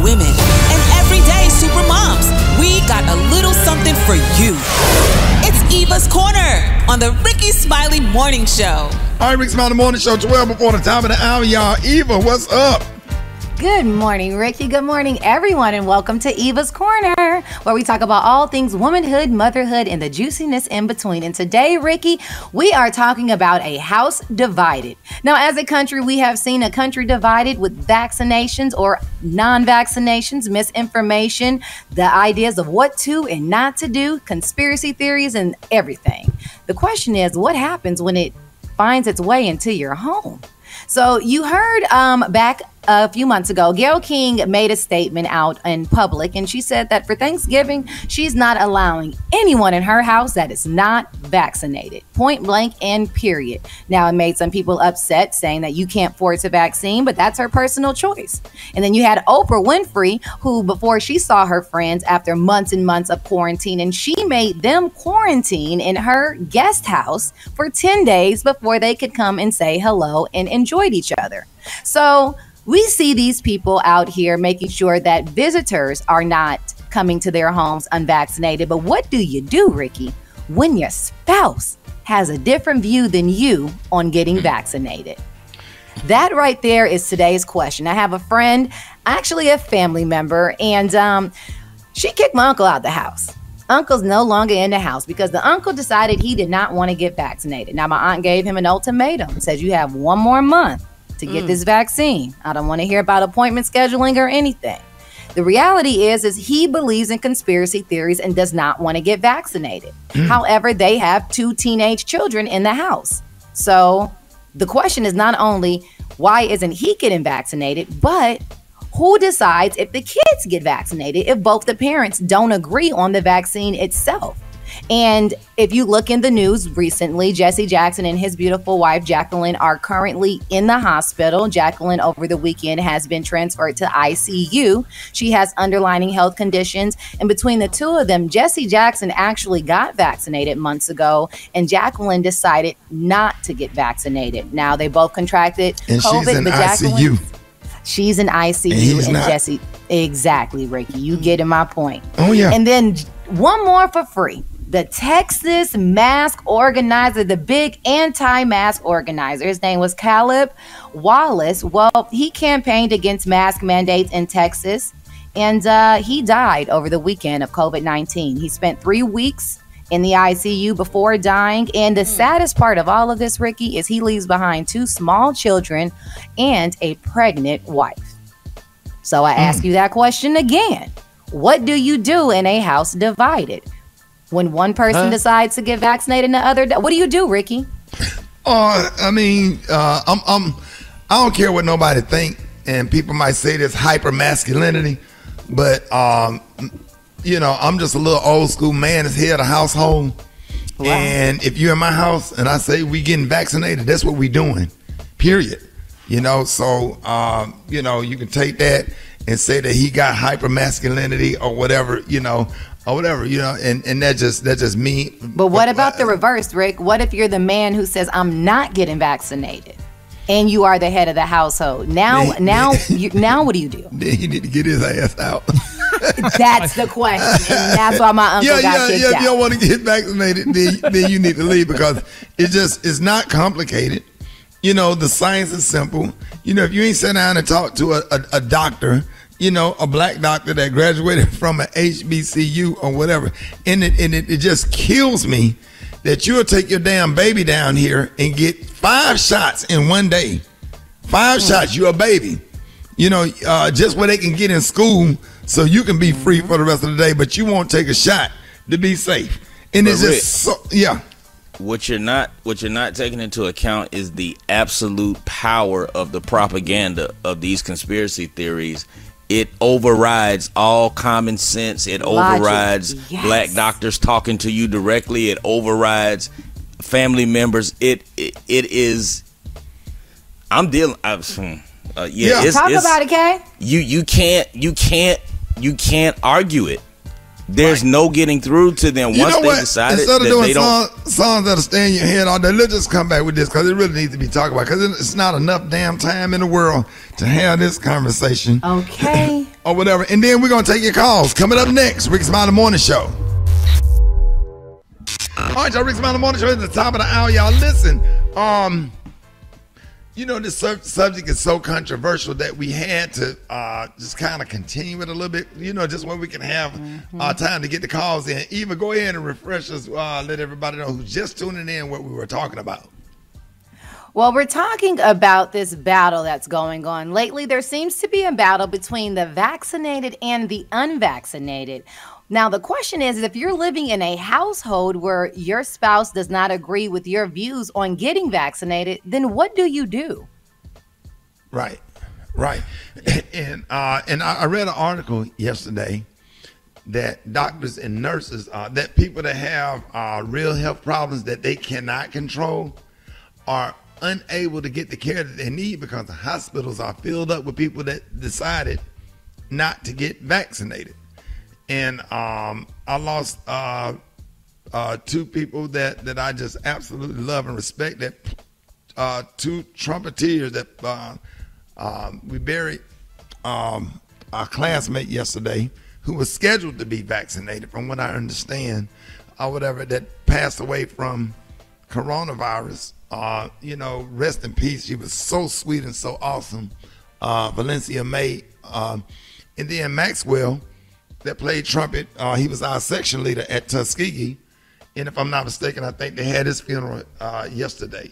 women, and everyday super moms. We got a little something for you. It's Eva's Corner on the Ricky Smiley Morning Show. All right, Ricky Smiley Morning Show, 12 before the top of the hour, y'all. Eva, what's up? Good morning, Ricky. Good morning, everyone, and welcome to Eva's Corner, where we talk about all things womanhood, motherhood, and the juiciness in between. And today, Ricky, we are talking about a house divided. Now, as a country, we have seen a country divided with vaccinations or non-vaccinations, misinformation, the ideas of what to and not to do, conspiracy theories, and everything. The question is, what happens when it finds its way into your home? So you heard back a few months ago, Gayle King made a statement out in public, and she said that for Thanksgiving, she's not allowing anyone in her house that is not vaccinated, point blank and period. Now, it made some people upset, saying that you can't force a vaccine, but that's her personal choice. And then you had Oprah Winfrey, who before she saw her friends after months and months of quarantine, and she made them quarantine in her guest house for 10 days before they could come and say hello and enjoyed each other. So we see these people out here making sure that visitors are not coming to their homes unvaccinated. But what do you do, Ricky, when your spouse has a different view than you on getting vaccinated? That right there is today's question. I have a friend, actually a family member, and she kicked my uncle out the house. Uncle's no longer in the house because the uncle decided he did not want to get vaccinated. Now, my aunt gave him an ultimatum, says you have 1 more month to get this vaccine. I don't want to hear about appointment scheduling or anything. The reality is he believes in conspiracy theories and does not want to get vaccinated. However, they have 2 teenage children in the house. So the question is not only why isn't he getting vaccinated, but who decides if the kids get vaccinated if both the parents don't agree on the vaccine itself? And if you look in the news recently, Jesse Jackson and his beautiful wife, Jacqueline, are currently in the hospital. Jacqueline, over the weekend, has been transferred to ICU. She has underlying health conditions. And between the two of them, Jesse Jackson actually got vaccinated months ago, and Jacqueline decided not to get vaccinated. Now, they both contracted and COVID. She's in ICU. She's in ICU. And Jesse, exactly, Ricky. You getting my point. Oh, yeah. And then one more for free. The Texas mask organizer, the big anti-mask organizer, his name was Caleb Wallace. Well, he campaigned against mask mandates in Texas, and he died over the weekend of COVID-19. He spent 3 weeks in the ICU before dying. And the saddest part of all of this, Ricky, is he leaves behind 2 small children and a pregnant wife. So I ask you that question again. What do you do in a house divided? When one person decides to get vaccinated and the other, what do you do, Ricky? I don't care what nobody think, and people might say this hyper masculinity, but you know, I'm just a little old school man that's head of the household. Wow. And if you're in my house and I say we getting vaccinated, that's what we doing, period. You know, so you know, you can take that and say that he got hyper masculinity or whatever, you know, and that's just me. But what about the reverse, Rick? What if you're the man who says, I'm not getting vaccinated, and you are the head of the household? Now what do you do? Then he need to get his ass out. That's the question. And that's why my uncle got kicked out. If you don't want to get vaccinated, then you need to leave, because it's not complicated. You know, the science is simple. You know, if you ain't sit down and talk to a doctor, you know, a black doctor that graduated from an HBCU or whatever, and it just kills me that you'll take your damn baby down here and get 5 shots in one day. 5 shots, you're a baby. You know, just where they can get in school so you can be free for the rest of the day, but you won't take a shot to be safe. And but it's Rick, just so, yeah. What you're not taking into account is the absolute power of the propaganda of these conspiracy theories. It overrides all common sense. It overrides black doctors talking to you directly. It overrides family members. It is. I'm dealing. Talk about it, Kay. You can't argue it. There's no getting through to them once they decided Instead of that doing they don't. songs that'll stay in your head all day, let's just come back with this, because it really needs to be talked about, because it's not enough damn time in the world to have this conversation. Okay. or whatever. And then we're going to take your calls. Coming up next, Rick Smiley Morning Show. All right, y'all, Rick Smiley Morning Show at the top of the hour. Y'all, listen. You know, this subject is so controversial that we had to just kind of continue it a little bit, you know, just where we can have time to get the calls in. Eva, go ahead and refresh us, let everybody know who's just tuning in what we were talking about. Well, we're talking about this battle that's going on. Lately, there seems to be a battle between the vaccinated and the unvaccinated. Now, the question is, if you're living in a household where your spouse does not agree with your views on getting vaccinated, then what do you do? Right. And I read an article yesterday that doctors and nurses, that people that have real health problems that they cannot control are unable to get the care that they need because the hospitals are filled up with people that decided not to get vaccinated. And I lost two people that I just absolutely love and respect. That two trumpeters that we buried our classmate yesterday who was scheduled to be vaccinated, from what I understand, or whatever, that passed away from coronavirus. You know, rest in peace. She was so sweet and so awesome. Valencia May. And then Maxwell, that played trumpet, he was our section leader at Tuskegee, and if I'm not mistaken, I think they had his funeral yesterday,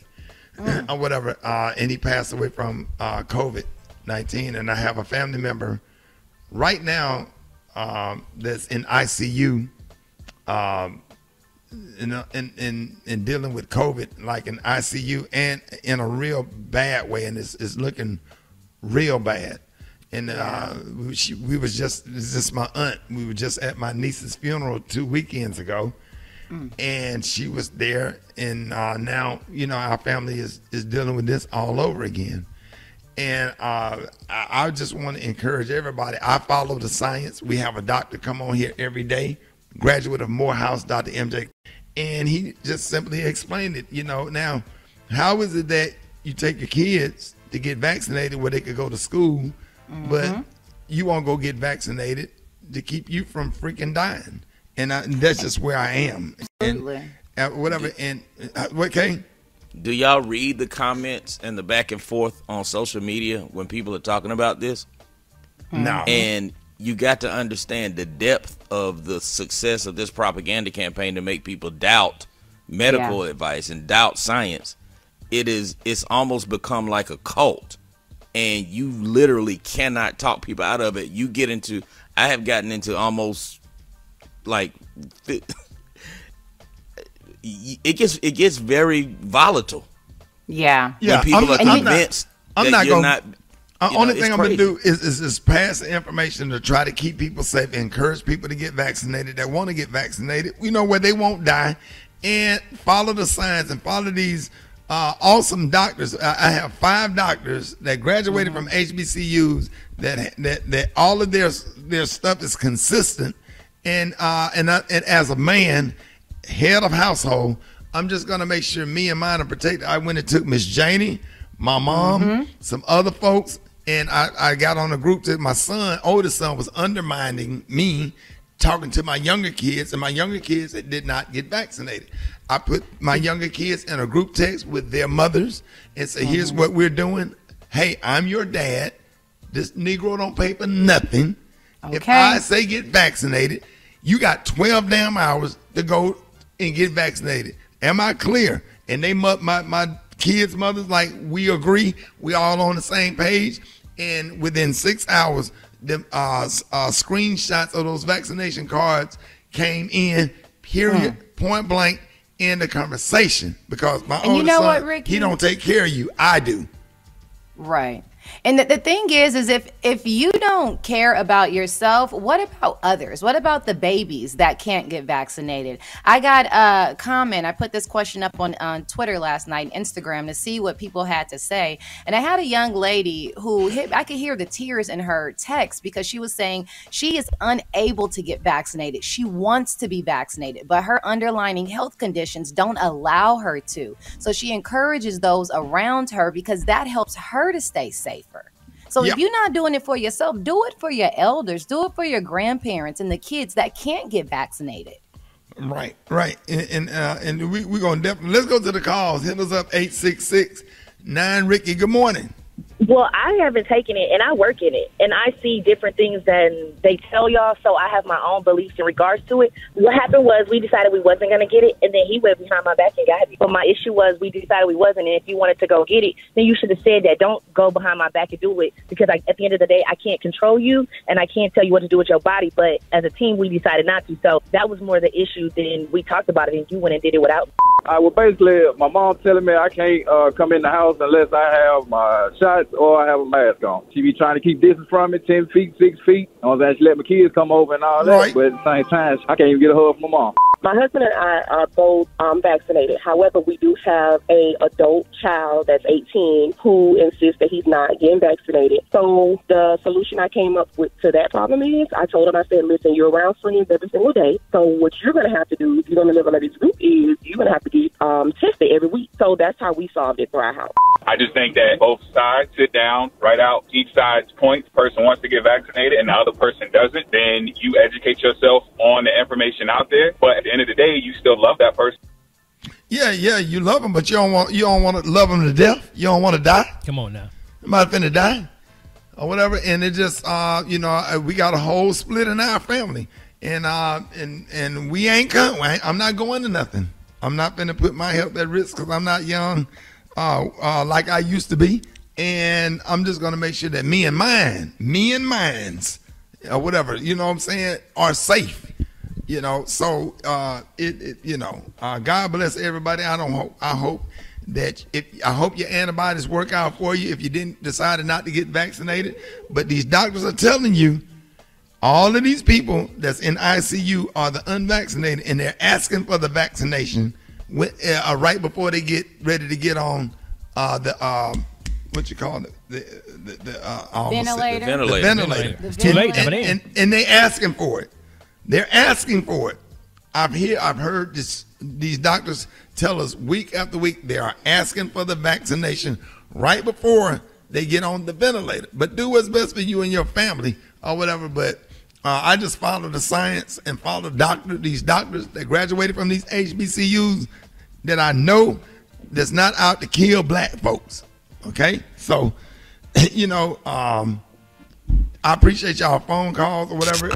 or whatever, and he passed away from COVID-19. And I have a family member right now that's in ICU, in dealing with COVID, like in ICU and in a real bad way, and it's looking real bad. And we was just, this is my aunt. We were just at my niece's funeral 2 weekends ago, and she was there. And now, you know, our family is dealing with this all over again. And I just want to encourage everybody. I follow the science. We have a doctor come on here every day, graduate of Morehouse, Dr. MJ, and he just simply explained it. You know, now, how is it that you take your kids to get vaccinated where they could go to school, but you won't go get vaccinated to keep you from freaking dying? And that's just where I am. Absolutely. And whatever. And okay. Do y'all read the comments and the back and forth on social media when people are talking about this? No. And you got to understand the depth of the success of this propaganda campaign to make people doubt medical advice and doubt science. It's almost become like a cult. And you literally cannot talk people out of it. I have gotten into almost like, it gets very volatile. Yeah. When people are convinced I'm that not you're gonna, not. only thing I'm going to crazy. do is pass the information to try to keep people safe, encourage people to get vaccinated that want to get vaccinated, you know, where they won't die, and follow the science and follow these awesome doctors. I have 5 doctors that graduated from HBCUs that all of their stuff is consistent. And as a man, head of household, I'm just gonna make sure me and mine are protected. I went and took Miss Janie, my mom, some other folks, and I got on a group that my oldest son was undermining me, talking to my younger kids, and my younger kids that did not get vaccinated. I put my younger kids in a group text with their mothers and say, here's what we're doing. Hey, I'm your dad. This Negro don't pay for nothing. Okay. If I say get vaccinated, you got 12 damn hours to go and get vaccinated. Am I clear? And they, my kids' mothers, like, we agree. We all on the same page. And within 6 hours, the screenshots of those vaccination cards came in, period, point blank, in the conversation. Because my oldest son, Ricky? He don't take care of you. I do. Right. And the thing is if you don't care about yourself, what about others? What about the babies that can't get vaccinated? I got a comment. I put this question up on Twitter last night, Instagram, to see what people had to say. And I had a young lady who I could hear the tears in her text because she was saying she is unable to get vaccinated. She wants to be vaccinated, but her underlying health conditions don't allow her to. So she encourages those around her because that helps her to stay safer. So if you're not doing it for yourself, do it for your elders, do it for your grandparents and the kids that can't get vaccinated. Right. And we're going to definitely, let's go to the calls. Hit us up, 866-9-RICKY. Good morning. Well, I haven't taken it, and I work in it, and I see different things than they tell y'all, so I have my own beliefs in regards to it. What happened was we decided we wasn't going to get it, and then he went behind my back and got it. But my issue was we decided we wasn't, and if you wanted to go get it, then you should have said that. Don't go behind my back and do it, because at the end of the day, I can't control you, and I can't tell you what to do with your body, but as a team, we decided not to. So that was more the issue than we talked about it, and you went and did it without. Well, basically, my mom telling me I can't come in the house unless I have my shots or I have a mask on. She be trying to keep distance from me, 10 feet, 6 feet. She let my kids come over and all that. Right. But at the same time, I can't even get a hug from my mom. My husband and I are both vaccinated. However, we do have an adult child that's 18 who insists that he's not getting vaccinated. So the solution I came up with to that problem is I told him, I said, listen, you're around friends every single day. So what you're going to have to do if you're going to live under this group is you're going to have to get tested every week. So that's how we solved it for our house. I just think that both sides sit down, write out each side's points. The person wants to get vaccinated and the other person doesn't. Then you educate yourself on the information out there. But at the end of the day, you still love that person. Yeah, you love them, but you don't want to love them to death. You don't want to die. Come on now. You might finna die or whatever. And it just, we got a whole split in our family, and we ain't coming. I'm not going to nothing. I'm not finna put my health at risk because I'm not young like I used to be. And I'm just gonna make sure that me and mines, or whatever, you know what I'm saying, are safe. So God bless everybody. I hope your antibodies work out for you if you didn't decide not to get vaccinated. But these doctors are telling you all of these people that's in ICU are the unvaccinated, and they're asking for the vaccination right before they get ready to get on the Ventilator. The ventilator. It's too late. And they asking for it. They're asking for it. I've heard these doctors tell us week after week they are asking for the vaccination right before they get on the ventilator. But do what's best for you and your family or whatever. But I just follow the science and follow these doctors that graduated from these HBCUs that I know that's not out to kill black folks. Okay? So, I appreciate y'all phone calls or whatever.